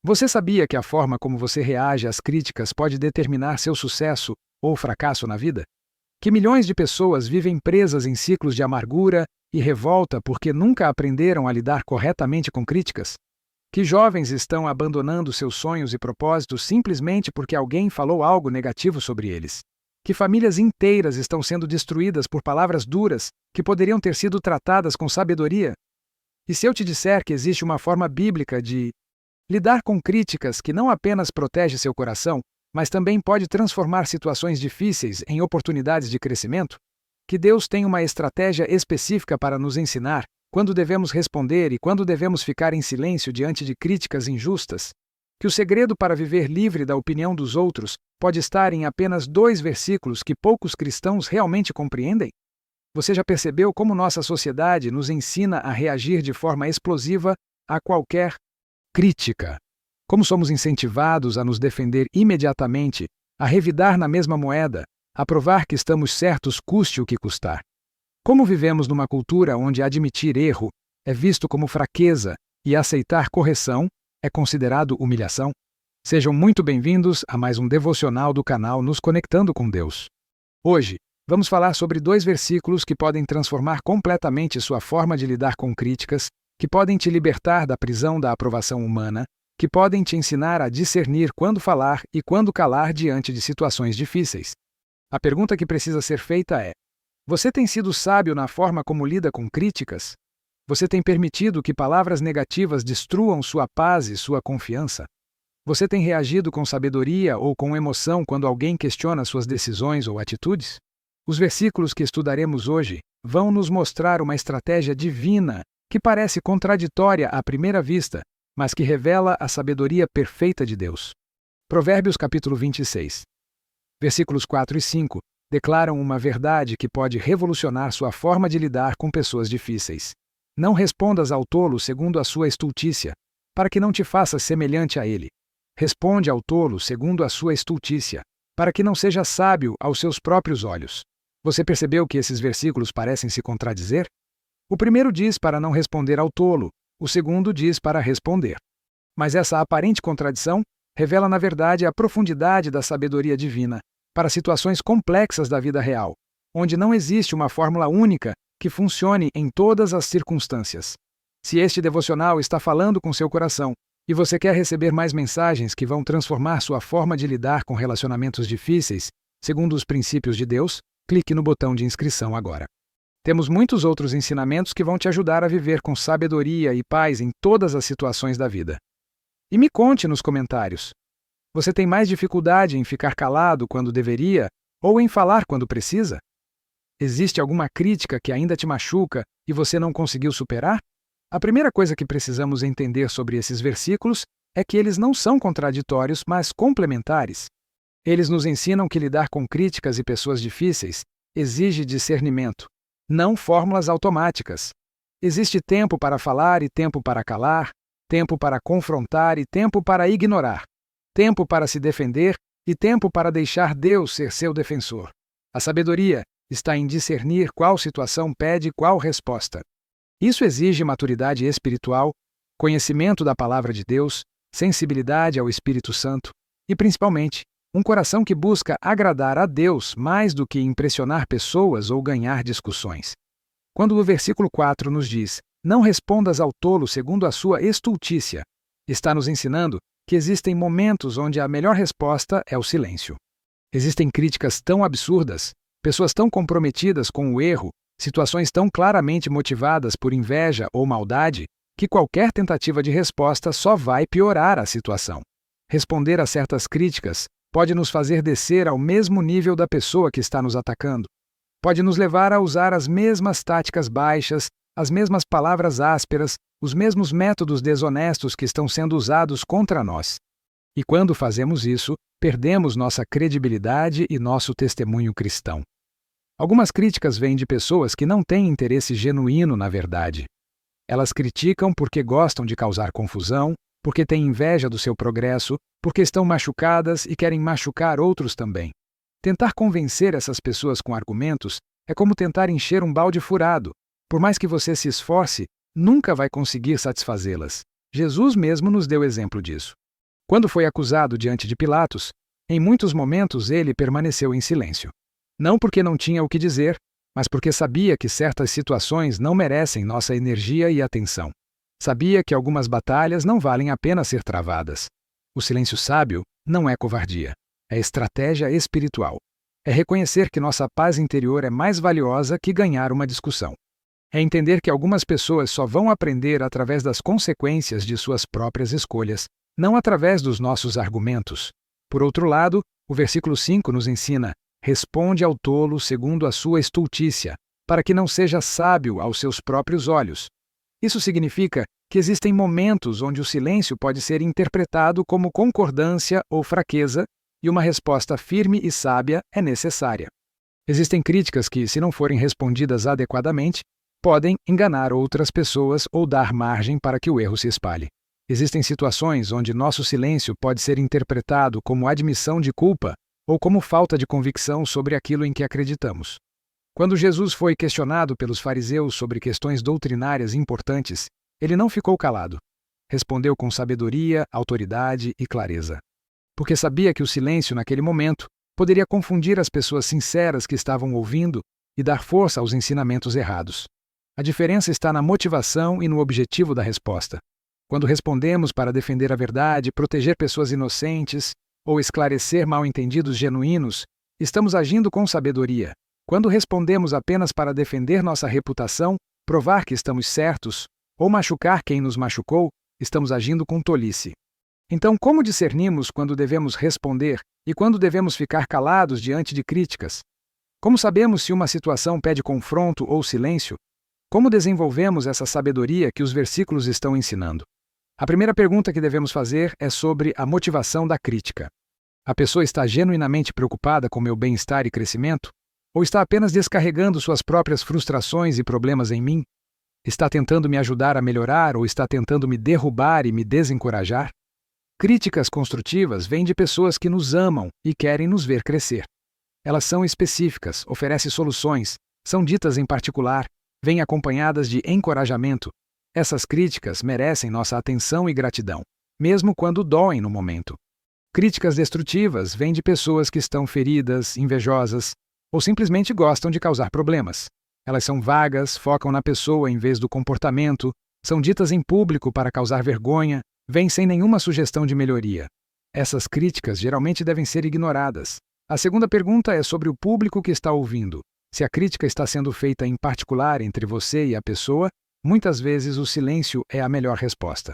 Você sabia que a forma como você reage às críticas pode determinar seu sucesso ou fracasso na vida? Que milhões de pessoas vivem presas em ciclos de amargura e revolta porque nunca aprenderam a lidar corretamente com críticas? Que jovens estão abandonando seus sonhos e propósitos simplesmente porque alguém falou algo negativo sobre eles? Que famílias inteiras estão sendo destruídas por palavras duras que poderiam ter sido tratadas com sabedoria? E se eu te disser que existe uma forma bíblica de lidar com críticas que não apenas protege seu coração, mas também pode transformar situações difíceis em oportunidades de crescimento? Que Deus tem uma estratégia específica para nos ensinar quando devemos responder e quando devemos ficar em silêncio diante de críticas injustas? Que o segredo para viver livre da opinião dos outros pode estar em apenas 2 versículos que poucos cristãos realmente compreendem? Você já percebeu como nossa sociedade nos ensina a reagir de forma explosiva a qualquer crítica? Como somos incentivados a nos defender imediatamente, a revidar na mesma moeda, a provar que estamos certos custe o que custar? Como vivemos numa cultura onde admitir erro é visto como fraqueza e aceitar correção é considerado humilhação? Sejam muito bem-vindos a mais um devocional do canal Nos Conectando com Deus. Hoje, vamos falar sobre 2 versículos que podem transformar completamente sua forma de lidar com críticas, que podem te libertar da prisão da aprovação humana, que podem te ensinar a discernir quando falar e quando calar diante de situações difíceis. A pergunta que precisa ser feita é: você tem sido sábio na forma como lida com críticas? Você tem permitido que palavras negativas destruam sua paz e sua confiança? Você tem reagido com sabedoria ou com emoção quando alguém questiona suas decisões ou atitudes? Os versículos que estudaremos hoje vão nos mostrar uma estratégia divina que parece contraditória à primeira vista, mas que revela a sabedoria perfeita de Deus. Provérbios capítulo 26. Versículos 4 e 5 declaram uma verdade que pode revolucionar sua forma de lidar com pessoas difíceis. Não respondas ao tolo segundo a sua estultícia, para que não te faças semelhante a ele. Responde ao tolo segundo a sua estultícia, para que não seja sábio aos seus próprios olhos. Você percebeu que esses versículos parecem se contradizer? O primeiro diz para não responder ao tolo, o segundo diz para responder. Mas essa aparente contradição revela, na verdade, a profundidade da sabedoria divina para situações complexas da vida real, onde não existe uma fórmula única que funcione em todas as circunstâncias. Se este devocional está falando com seu coração e você quer receber mais mensagens que vão transformar sua forma de lidar com relacionamentos difíceis, segundo os princípios de Deus, clique no botão de inscrição agora. Temos muitos outros ensinamentos que vão te ajudar a viver com sabedoria e paz em todas as situações da vida. E me conte nos comentários. Você tem mais dificuldade em ficar calado quando deveria ou em falar quando precisa? Existe alguma crítica que ainda te machuca e você não conseguiu superar? A primeira coisa que precisamos entender sobre esses versículos é que eles não são contraditórios, mas complementares. Eles nos ensinam que lidar com críticas e pessoas difíceis exige discernimento, não fórmulas automáticas. Existe tempo para falar e tempo para calar, tempo para confrontar e tempo para ignorar, tempo para se defender e tempo para deixar Deus ser seu defensor. A sabedoria está em discernir qual situação pede qual resposta. Isso exige maturidade espiritual, conhecimento da palavra de Deus, sensibilidade ao Espírito Santo e, principalmente, um coração que busca agradar a Deus mais do que impressionar pessoas ou ganhar discussões. Quando o versículo 4 nos diz: "Não respondas ao tolo segundo a sua estultícia", está nos ensinando que existem momentos onde a melhor resposta é o silêncio. Existem críticas tão absurdas, pessoas tão comprometidas com o erro, situações tão claramente motivadas por inveja ou maldade, que qualquer tentativa de resposta só vai piorar a situação. Responder a certas críticas pode nos fazer descer ao mesmo nível da pessoa que está nos atacando. Pode nos levar a usar as mesmas táticas baixas, as mesmas palavras ásperas, os mesmos métodos desonestos que estão sendo usados contra nós. E quando fazemos isso, perdemos nossa credibilidade e nosso testemunho cristão. Algumas críticas vêm de pessoas que não têm interesse genuíno na verdade. Elas criticam porque gostam de causar confusão, porque têm inveja do seu progresso, porque estão machucadas e querem machucar outros também. Tentar convencer essas pessoas com argumentos é como tentar encher um balde furado. Por mais que você se esforce, nunca vai conseguir satisfazê-las. Jesus mesmo nos deu exemplo disso. Quando foi acusado diante de Pilatos, em muitos momentos ele permaneceu em silêncio. Não porque não tinha o que dizer, mas porque sabia que certas situações não merecem nossa energia e atenção. Sabia que algumas batalhas não valem a pena ser travadas. O silêncio sábio não é covardia, é estratégia espiritual. É reconhecer que nossa paz interior é mais valiosa que ganhar uma discussão. É entender que algumas pessoas só vão aprender através das consequências de suas próprias escolhas, não através dos nossos argumentos. Por outro lado, o versículo 5 nos ensina: responde ao tolo segundo a sua estultícia, para que não seja sábio aos seus próprios olhos. Isso significa que existem momentos onde o silêncio pode ser interpretado como concordância ou fraqueza, e uma resposta firme e sábia é necessária. Existem críticas que, se não forem respondidas adequadamente, podem enganar outras pessoas ou dar margem para que o erro se espalhe. Existem situações onde nosso silêncio pode ser interpretado como admissão de culpa ou como falta de convicção sobre aquilo em que acreditamos. Quando Jesus foi questionado pelos fariseus sobre questões doutrinárias importantes, ele não ficou calado. Respondeu com sabedoria, autoridade e clareza. Porque sabia que o silêncio naquele momento poderia confundir as pessoas sinceras que estavam ouvindo e dar força aos ensinamentos errados. A diferença está na motivação e no objetivo da resposta. Quando respondemos para defender a verdade, proteger pessoas inocentes ou esclarecer mal-entendidos genuínos, estamos agindo com sabedoria. Quando respondemos apenas para defender nossa reputação, provar que estamos certos ou machucar quem nos machucou, estamos agindo com tolice. Então, como discernimos quando devemos responder e quando devemos ficar calados diante de críticas? Como sabemos se uma situação pede confronto ou silêncio? Como desenvolvemos essa sabedoria que os versículos estão ensinando? A primeira pergunta que devemos fazer é sobre a motivação da crítica. A pessoa está genuinamente preocupada com meu bem-estar e crescimento? Ou está apenas descarregando suas próprias frustrações e problemas em mim? Está tentando me ajudar a melhorar ou está tentando me derrubar e me desencorajar? Críticas construtivas vêm de pessoas que nos amam e querem nos ver crescer. Elas são específicas, oferecem soluções, são ditas em particular, vêm acompanhadas de encorajamento. Essas críticas merecem nossa atenção e gratidão, mesmo quando doem no momento. Críticas destrutivas vêm de pessoas que estão feridas, invejosas, ou simplesmente gostam de causar problemas. Elas são vagas, focam na pessoa em vez do comportamento, são ditas em público para causar vergonha, vêm sem nenhuma sugestão de melhoria. Essas críticas geralmente devem ser ignoradas. A segunda pergunta é sobre o público que está ouvindo. Se a crítica está sendo feita em particular entre você e a pessoa, muitas vezes o silêncio é a melhor resposta.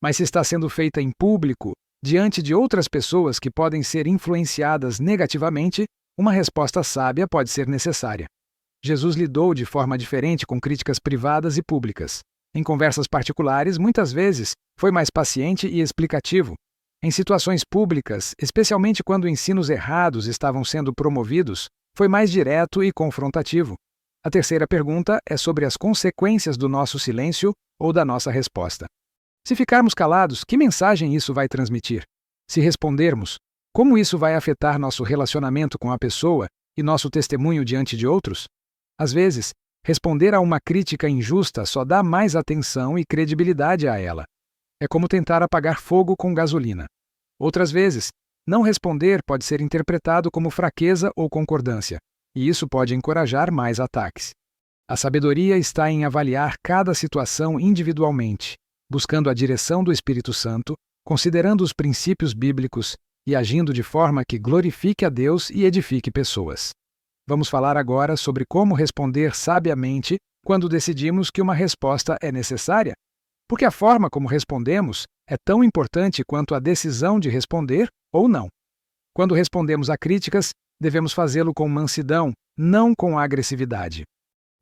Mas se está sendo feita em público, diante de outras pessoas que podem ser influenciadas negativamente, uma resposta sábia pode ser necessária. Jesus lidou de forma diferente com críticas privadas e públicas. Em conversas particulares, muitas vezes, foi mais paciente e explicativo. Em situações públicas, especialmente quando ensinos errados estavam sendo promovidos, foi mais direto e confrontativo. A terceira pergunta é sobre as consequências do nosso silêncio ou da nossa resposta. Se ficarmos calados, que mensagem isso vai transmitir? Se respondermos, como isso vai afetar nosso relacionamento com a pessoa e nosso testemunho diante de outros? Às vezes, responder a uma crítica injusta só dá mais atenção e credibilidade a ela. É como tentar apagar fogo com gasolina. Outras vezes, não responder pode ser interpretado como fraqueza ou concordância, e isso pode encorajar mais ataques. A sabedoria está em avaliar cada situação individualmente, buscando a direção do Espírito Santo, considerando os princípios bíblicos e agindo de forma que glorifique a Deus e edifique pessoas. Vamos falar agora sobre como responder sabiamente quando decidimos que uma resposta é necessária. Porque a forma como respondemos é tão importante quanto a decisão de responder ou não. Quando respondemos a críticas, devemos fazê-lo com mansidão, não com agressividade.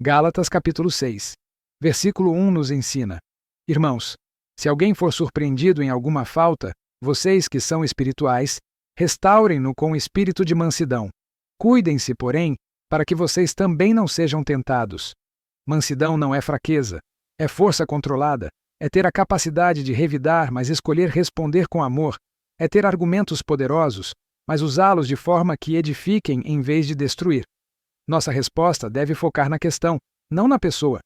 Gálatas capítulo 6, versículo 1 nos ensina: Irmãos, se alguém for surpreendido em alguma falta, vocês que são espirituais, restaurem-no com espírito de mansidão. Cuidem-se, porém, para que vocês também não sejam tentados. Mansidão não é fraqueza, é força controlada, é ter a capacidade de revidar, mas escolher responder com amor, é ter argumentos poderosos, mas usá-los de forma que edifiquem em vez de destruir. Nossa resposta deve focar na questão, não na pessoa.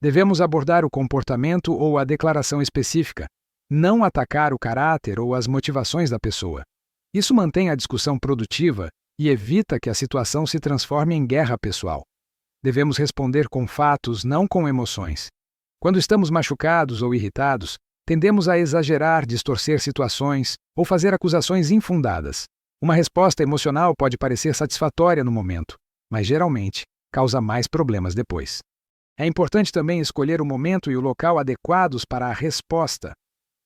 Devemos abordar o comportamento ou a declaração específica. não atacar o caráter ou as motivações da pessoa. Isso mantém a discussão produtiva e evita que a situação se transforme em guerra pessoal. Devemos responder com fatos, não com emoções. Quando estamos machucados ou irritados, tendemos a exagerar, distorcer situações ou fazer acusações infundadas. Uma resposta emocional pode parecer satisfatória no momento, mas geralmente causa mais problemas depois. É importante também escolher o momento e o local adequados para a resposta.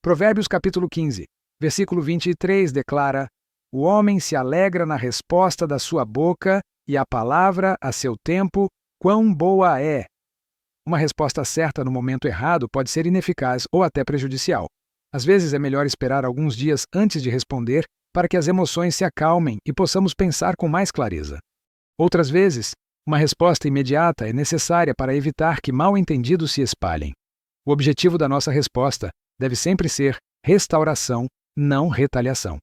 Provérbios capítulo 15, versículo 23 declara: "O homem se alegra na resposta da sua boca, e a palavra, a seu tempo, quão boa é." Uma resposta certa no momento errado pode ser ineficaz ou até prejudicial. Às vezes é melhor esperar alguns dias antes de responder para que as emoções se acalmem e possamos pensar com mais clareza. Outras vezes, uma resposta imediata é necessária para evitar que mal-entendidos se espalhem. O objetivo da nossa resposta deve sempre ser restauração, não retaliação.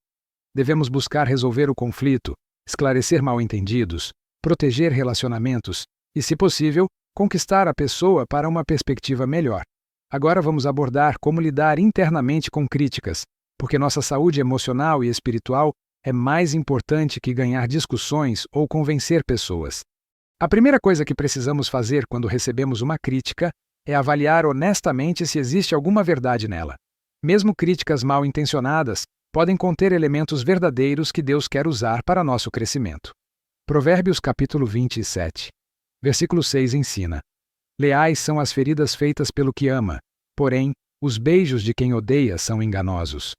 Devemos buscar resolver o conflito, esclarecer mal-entendidos, proteger relacionamentos e, se possível, conquistar a pessoa para uma perspectiva melhor. Agora vamos abordar como lidar internamente com críticas, porque nossa saúde emocional e espiritual é mais importante que ganhar discussões ou convencer pessoas. A primeira coisa que precisamos fazer quando recebemos uma crítica é avaliar honestamente se existe alguma verdade nela. Mesmo críticas mal intencionadas podem conter elementos verdadeiros que Deus quer usar para nosso crescimento. Provérbios capítulo 27, versículo 6 ensina: "Leais são as feridas feitas pelo que ama, porém, os beijos de quem odeia são enganosos."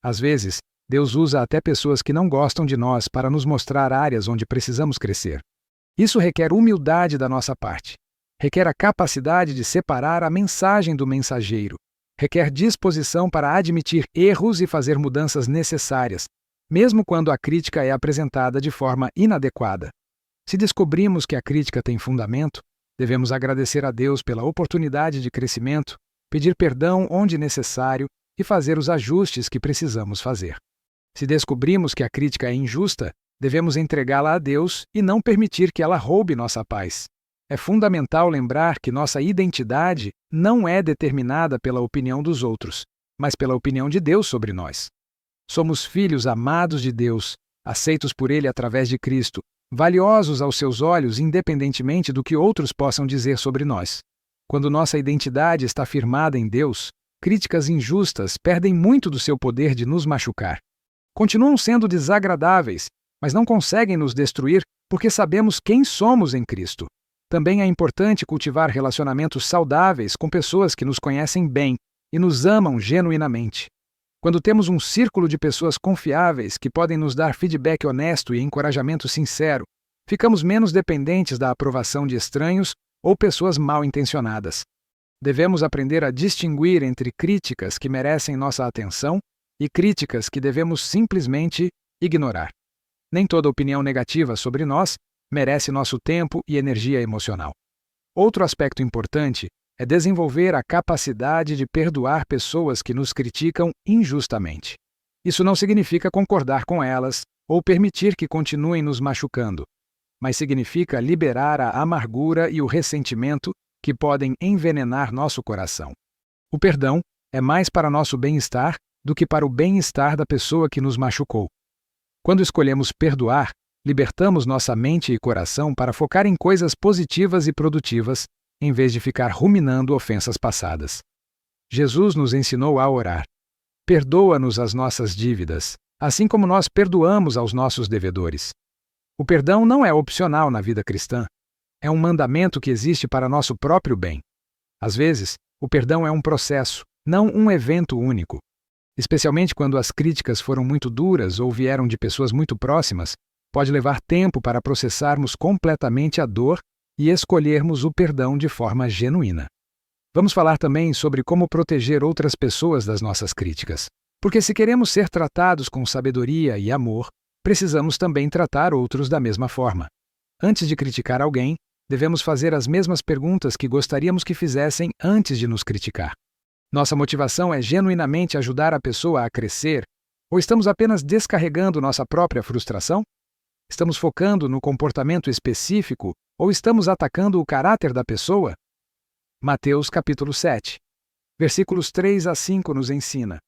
Às vezes, Deus usa até pessoas que não gostam de nós para nos mostrar áreas onde precisamos crescer. Isso requer humildade da nossa parte. Requer a capacidade de separar a mensagem do mensageiro. Requer disposição para admitir erros e fazer mudanças necessárias, mesmo quando a crítica é apresentada de forma inadequada. Se descobrimos que a crítica tem fundamento, devemos agradecer a Deus pela oportunidade de crescimento, pedir perdão onde necessário e fazer os ajustes que precisamos fazer. Se descobrimos que a crítica é injusta, devemos entregá-la a Deus e não permitir que ela roube nossa paz. É fundamental lembrar que nossa identidade não é determinada pela opinião dos outros, mas pela opinião de Deus sobre nós. Somos filhos amados de Deus, aceitos por Ele através de Cristo, valiosos aos seus olhos independentemente do que outros possam dizer sobre nós. Quando nossa identidade está firmada em Deus, críticas injustas perdem muito do seu poder de nos machucar. Continuam sendo desagradáveis, mas não conseguem nos destruir porque sabemos quem somos em Cristo. Também é importante cultivar relacionamentos saudáveis com pessoas que nos conhecem bem e nos amam genuinamente. Quando temos um círculo de pessoas confiáveis que podem nos dar feedback honesto e encorajamento sincero, ficamos menos dependentes da aprovação de estranhos ou pessoas mal intencionadas. Devemos aprender a distinguir entre críticas que merecem nossa atenção e críticas que devemos simplesmente ignorar. Nem toda opinião negativa sobre nós merece nosso tempo e energia emocional. Outro aspecto importante é desenvolver a capacidade de perdoar pessoas que nos criticam injustamente. Isso não significa concordar com elas ou permitir que continuem nos machucando, mas significa liberar a amargura e o ressentimento que podem envenenar nosso coração. O perdão é mais para nosso bem-estar do que para o bem-estar da pessoa que nos machucou. Quando escolhemos perdoar, libertamos nossa mente e coração para focar em coisas positivas e produtivas, em vez de ficar ruminando ofensas passadas. Jesus nos ensinou a orar: "Perdoa-nos as nossas dívidas, assim como nós perdoamos aos nossos devedores." O perdão não é opcional na vida cristã. É um mandamento que existe para nosso próprio bem. Às vezes, o perdão é um processo, não um evento único. Especialmente quando as críticas foram muito duras ou vieram de pessoas muito próximas, pode levar tempo para processarmos completamente a dor e escolhermos o perdão de forma genuína. Vamos falar também sobre como proteger outras pessoas das nossas críticas. Porque se queremos ser tratados com sabedoria e amor, precisamos também tratar outros da mesma forma. Antes de criticar alguém, devemos fazer as mesmas perguntas que gostaríamos que fizessem antes de nos criticar. Nossa motivação é genuinamente ajudar a pessoa a crescer, ou estamos apenas descarregando nossa própria frustração? Estamos focando no comportamento específico ou estamos atacando o caráter da pessoa? Mateus capítulo 7, Versículos 3 a 5 nos ensina: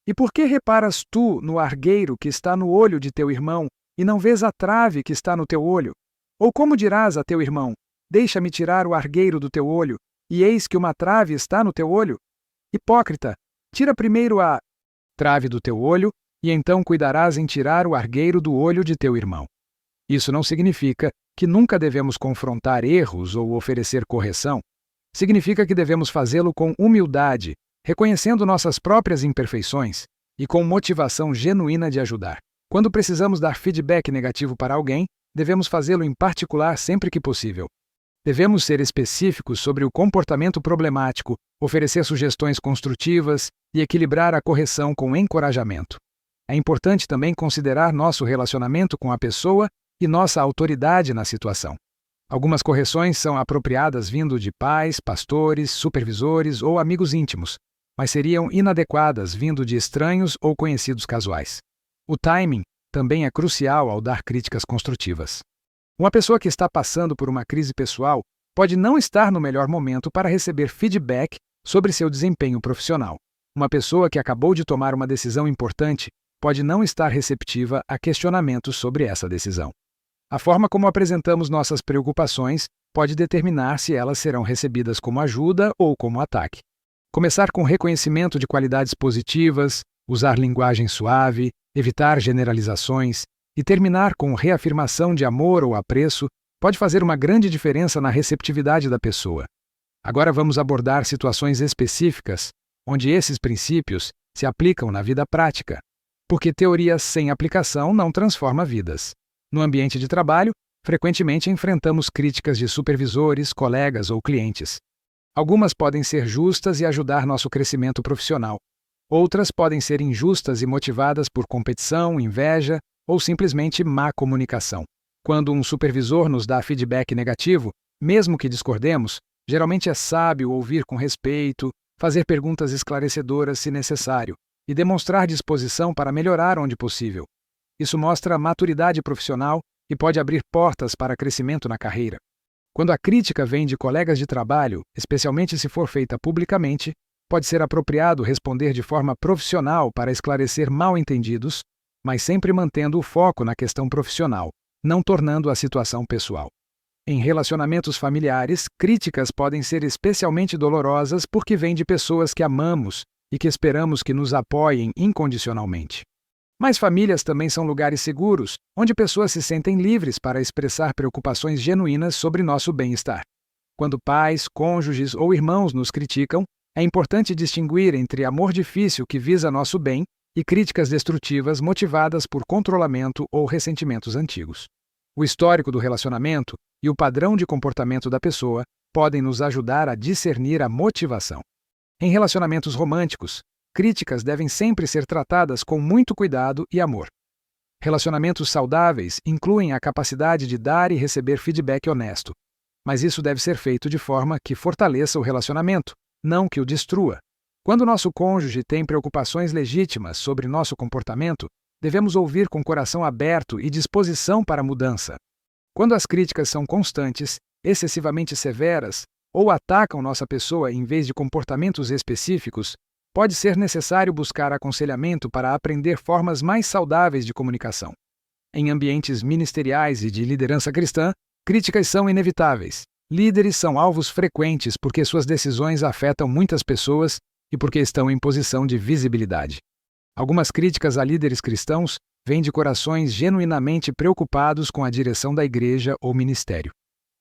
E por que reparas tu no argueiro que está no olho de teu irmão, e não vês a trave que está no teu olho? Ou como dirás a teu irmão: Deixa-me tirar o argueiro do teu olho, e eis que uma trave está no teu olho? Hipócrita, tira primeiro a trave do teu olho, e então cuidarás em tirar o argueiro do olho de teu irmão. Isso não significa que nunca devemos confrontar erros ou oferecer correção. Significa que devemos fazê-lo com humildade, reconhecendo nossas próprias imperfeições e com motivação genuína de ajudar. Quando precisamos dar feedback negativo para alguém, devemos fazê-lo em particular sempre que possível. Devemos ser específicos sobre o comportamento problemático, oferecer sugestões construtivas e equilibrar a correção com encorajamento. É importante também considerar nosso relacionamento com a pessoa e nossa autoridade na situação. Algumas correções são apropriadas vindo de pais, pastores, supervisores ou amigos íntimos, mas seriam inadequadas vindo de estranhos ou conhecidos casuais. O timing também é crucial ao dar críticas construtivas. Uma pessoa que está passando por uma crise pessoal pode não estar no melhor momento para receber feedback sobre seu desempenho profissional. Uma pessoa que acabou de tomar uma decisão importante pode não estar receptiva a questionamentos sobre essa decisão. A forma como apresentamos nossas preocupações pode determinar se elas serão recebidas como ajuda ou como ataque. Começar com reconhecimento de qualidades positivas, usar linguagem suave, evitar generalizações e terminar com reafirmação de amor ou apreço pode fazer uma grande diferença na receptividade da pessoa. Agora vamos abordar situações específicas onde esses princípios se aplicam na vida prática, porque teoria sem aplicação não transforma vidas. No ambiente de trabalho, frequentemente enfrentamos críticas de supervisores, colegas ou clientes. Algumas podem ser justas e ajudar nosso crescimento profissional. Outras podem ser injustas e motivadas por competição, inveja ou simplesmente má comunicação. Quando um supervisor nos dá feedback negativo, mesmo que discordemos, geralmente é sábio ouvir com respeito, fazer perguntas esclarecedoras se necessário e demonstrar disposição para melhorar onde possível. Isso mostra maturidade profissional e pode abrir portas para crescimento na carreira. Quando a crítica vem de colegas de trabalho, especialmente se for feita publicamente, pode ser apropriado responder de forma profissional para esclarecer mal-entendidos, mas sempre mantendo o foco na questão profissional, não tornando a situação pessoal. Em relacionamentos familiares, críticas podem ser especialmente dolorosas porque vêm de pessoas que amamos e que esperamos que nos apoiem incondicionalmente. Mas famílias também são lugares seguros, onde pessoas se sentem livres para expressar preocupações genuínas sobre nosso bem-estar. Quando pais, cônjuges ou irmãos nos criticam, é importante distinguir entre amor difícil que visa nosso bem e críticas destrutivas motivadas por controlamento ou ressentimentos antigos. O histórico do relacionamento e o padrão de comportamento da pessoa podem nos ajudar a discernir a motivação. Em relacionamentos românticos, críticas devem sempre ser tratadas com muito cuidado e amor. Relacionamentos saudáveis incluem a capacidade de dar e receber feedback honesto, mas isso deve ser feito de forma que fortaleça o relacionamento, não que o destrua. Quando nosso cônjuge tem preocupações legítimas sobre nosso comportamento, devemos ouvir com coração aberto e disposição para a mudança. Quando as críticas são constantes, excessivamente severas ou atacam nossa pessoa em vez de comportamentos específicos, pode ser necessário buscar aconselhamento para aprender formas mais saudáveis de comunicação. Em ambientes ministeriais e de liderança cristã, críticas são inevitáveis. Líderes são alvos frequentes porque suas decisões afetam muitas pessoas e porque estão em posição de visibilidade. Algumas críticas a líderes cristãos vêm de corações genuinamente preocupados com a direção da igreja ou ministério.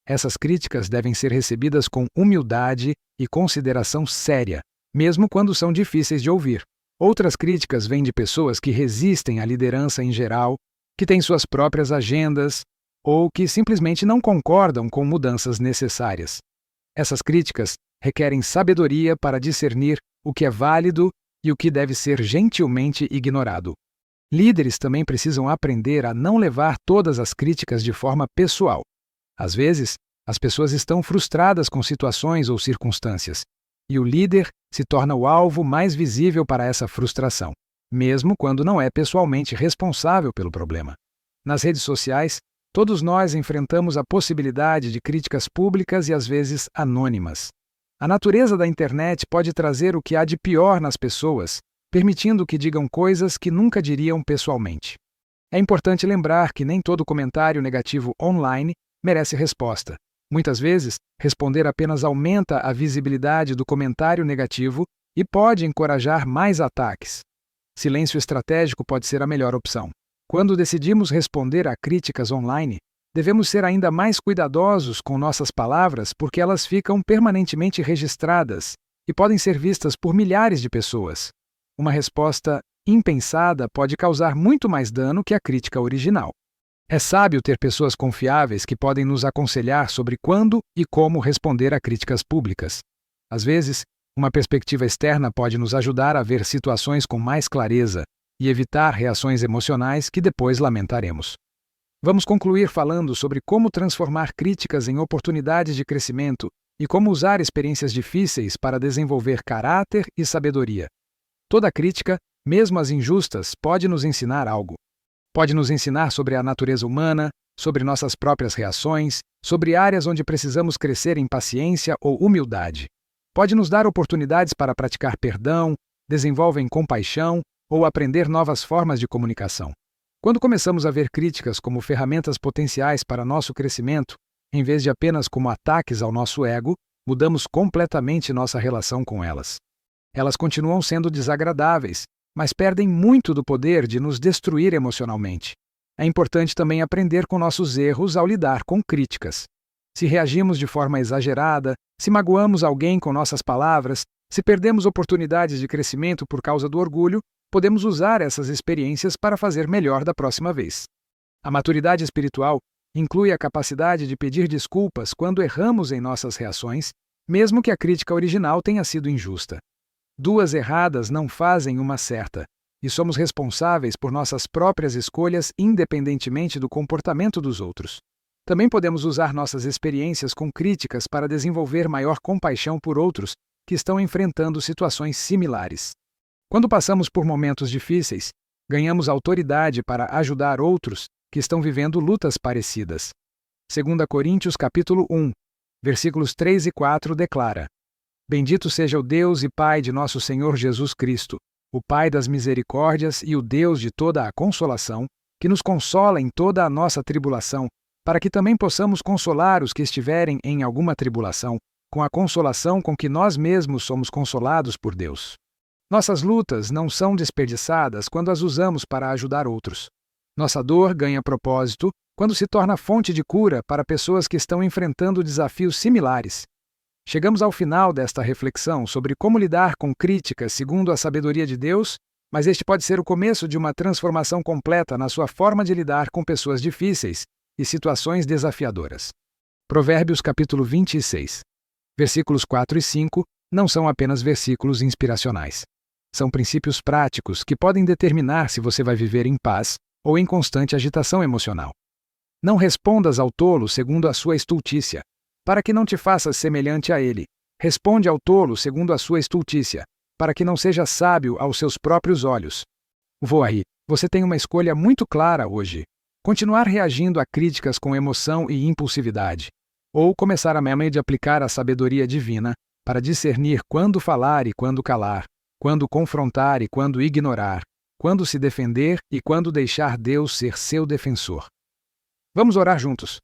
Essas críticas devem ser recebidas com humildade e consideração séria, mesmo quando são difíceis de ouvir. Outras críticas vêm de pessoas que resistem à liderança em geral, que têm suas próprias agendas ou que simplesmente não concordam com mudanças necessárias. Essas críticas requerem sabedoria para discernir o que é válido e o que deve ser gentilmente ignorado. Líderes também precisam aprender a não levar todas as críticas de forma pessoal. Às vezes, as pessoas estão frustradas com situações ou circunstâncias, e o líder se torna o alvo mais visível para essa frustração, mesmo quando não é pessoalmente responsável pelo problema. Nas redes sociais, todos nós enfrentamos a possibilidade de críticas públicas e às vezes anônimas. A natureza da internet pode trazer o que há de pior nas pessoas, permitindo que digam coisas que nunca diriam pessoalmente. É importante lembrar que nem todo comentário negativo online merece resposta. Muitas vezes, responder apenas aumenta a visibilidade do comentário negativo e pode encorajar mais ataques. Silêncio estratégico pode ser a melhor opção. Quando decidimos responder a críticas online, devemos ser ainda mais cuidadosos com nossas palavras porque elas ficam permanentemente registradas e podem ser vistas por milhares de pessoas. Uma resposta impensada pode causar muito mais dano que a crítica original. É sábio ter pessoas confiáveis que podem nos aconselhar sobre quando e como responder a críticas públicas. Às vezes, uma perspectiva externa pode nos ajudar a ver situações com mais clareza e evitar reações emocionais que depois lamentaremos. Vamos concluir falando sobre como transformar críticas em oportunidades de crescimento e como usar experiências difíceis para desenvolver caráter e sabedoria. Toda crítica, mesmo as injustas, pode nos ensinar algo. Pode nos ensinar sobre a natureza humana, sobre nossas próprias reações, sobre áreas onde precisamos crescer em paciência ou humildade. Pode nos dar oportunidades para praticar perdão, desenvolver compaixão ou aprender novas formas de comunicação. Quando começamos a ver críticas como ferramentas potenciais para nosso crescimento, em vez de apenas como ataques ao nosso ego, mudamos completamente nossa relação com elas. Elas continuam sendo desagradáveis, mas perdem muito do poder de nos destruir emocionalmente. É importante também aprender com nossos erros ao lidar com críticas. Se reagimos de forma exagerada, se magoamos alguém com nossas palavras, se perdemos oportunidades de crescimento por causa do orgulho, podemos usar essas experiências para fazer melhor da próxima vez. A maturidade espiritual inclui a capacidade de pedir desculpas quando erramos em nossas reações, mesmo que a crítica original tenha sido injusta. Duas erradas não fazem uma certa, e somos responsáveis por nossas próprias escolhas independentemente do comportamento dos outros. Também podemos usar nossas experiências com críticas para desenvolver maior compaixão por outros que estão enfrentando situações similares. Quando passamos por momentos difíceis, ganhamos autoridade para ajudar outros que estão vivendo lutas parecidas. 2 Coríntios capítulo 1, versículos 3 e 4 declara: Bendito seja o Deus e Pai de nosso Senhor Jesus Cristo, o Pai das misericórdias e o Deus de toda a consolação, que nos consola em toda a nossa tribulação, para que também possamos consolar os que estiverem em alguma tribulação, com a consolação com que nós mesmos somos consolados por Deus. Nossas lutas não são desperdiçadas quando as usamos para ajudar outros. Nossa dor ganha propósito quando se torna fonte de cura para pessoas que estão enfrentando desafios similares. Chegamos ao final desta reflexão sobre como lidar com críticas segundo a sabedoria de Deus, mas este pode ser o começo de uma transformação completa na sua forma de lidar com pessoas difíceis e situações desafiadoras. Provérbios capítulo 26. Versículos 4 e 5 não são apenas versículos inspiracionais. São princípios práticos que podem determinar se você vai viver em paz ou em constante agitação emocional. Não respondas ao tolo segundo a sua estultícia, para que não te faças semelhante a ele. Responde ao tolo segundo a sua estultícia, para que não seja sábio aos seus próprios olhos. Voaí, você tem uma escolha muito clara hoje. Continuar reagindo a críticas com emoção e impulsividade, ou começar a meme de aplicar a sabedoria divina para discernir quando falar e quando calar, quando confrontar e quando ignorar, quando se defender e quando deixar Deus ser seu defensor. Vamos orar juntos.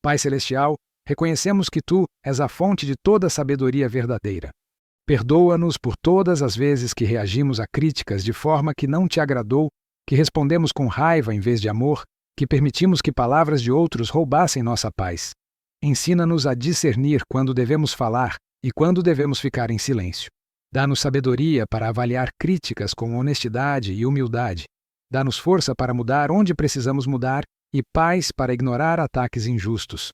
Pai Celestial, reconhecemos que Tu és a fonte de toda sabedoria verdadeira. Perdoa-nos por todas as vezes que reagimos a críticas de forma que não Te agradou, que respondemos com raiva em vez de amor, que permitimos que palavras de outros roubassem nossa paz. Ensina-nos a discernir quando devemos falar e quando devemos ficar em silêncio. Dá-nos sabedoria para avaliar críticas com honestidade e humildade. Dá-nos força para mudar onde precisamos mudar e paz para ignorar ataques injustos.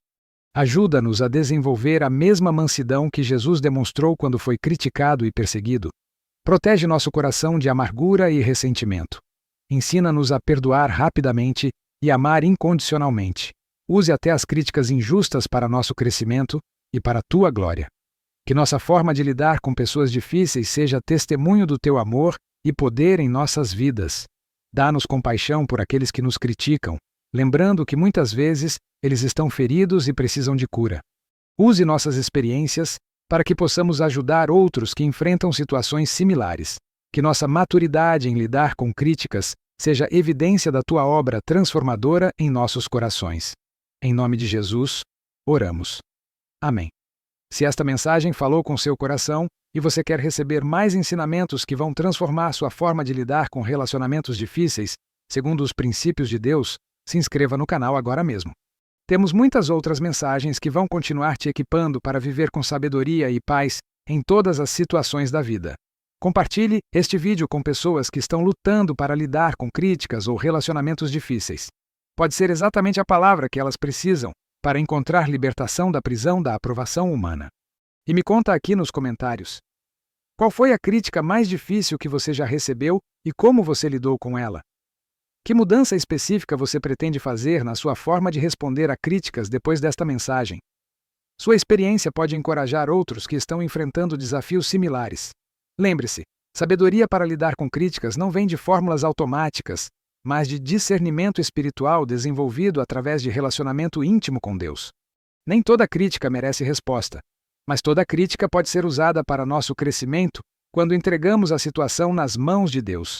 Ajuda-nos a desenvolver a mesma mansidão que Jesus demonstrou quando foi criticado e perseguido. Protege nosso coração de amargura e ressentimento. Ensina-nos a perdoar rapidamente e amar incondicionalmente. Use até as críticas injustas para nosso crescimento e para a Tua glória. Que nossa forma de lidar com pessoas difíceis seja testemunho do Teu amor e poder em nossas vidas. Dá-nos compaixão por aqueles que nos criticam, lembrando que muitas vezes eles estão feridos e precisam de cura. Use nossas experiências para que possamos ajudar outros que enfrentam situações similares. Que nossa maturidade em lidar com críticas seja evidência da tua obra transformadora em nossos corações. Em nome de Jesus, oramos. Amém. Se esta mensagem falou com seu coração e você quer receber mais ensinamentos que vão transformar sua forma de lidar com relacionamentos difíceis, segundo os princípios de Deus, se inscreva no canal agora mesmo. Temos muitas outras mensagens que vão continuar te equipando para viver com sabedoria e paz em todas as situações da vida. Compartilhe este vídeo com pessoas que estão lutando para lidar com críticas ou relacionamentos difíceis. Pode ser exatamente a palavra que elas precisam para encontrar libertação da prisão da aprovação humana. E me conta aqui nos comentários. Qual foi a crítica mais difícil que você já recebeu e como você lidou com ela? Que mudança específica você pretende fazer na sua forma de responder a críticas depois desta mensagem? Sua experiência pode encorajar outros que estão enfrentando desafios similares. Lembre-se, sabedoria para lidar com críticas não vem de fórmulas automáticas, mas de discernimento espiritual desenvolvido através de relacionamento íntimo com Deus. Nem toda crítica merece resposta, mas toda crítica pode ser usada para nosso crescimento quando entregamos a situação nas mãos de Deus.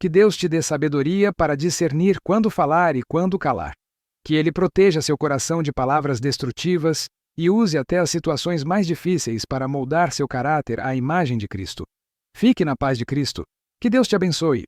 Que Deus te dê sabedoria para discernir quando falar e quando calar. Que Ele proteja seu coração de palavras destrutivas e use até as situações mais difíceis para moldar seu caráter à imagem de Cristo. Fique na paz de Cristo. Que Deus te abençoe.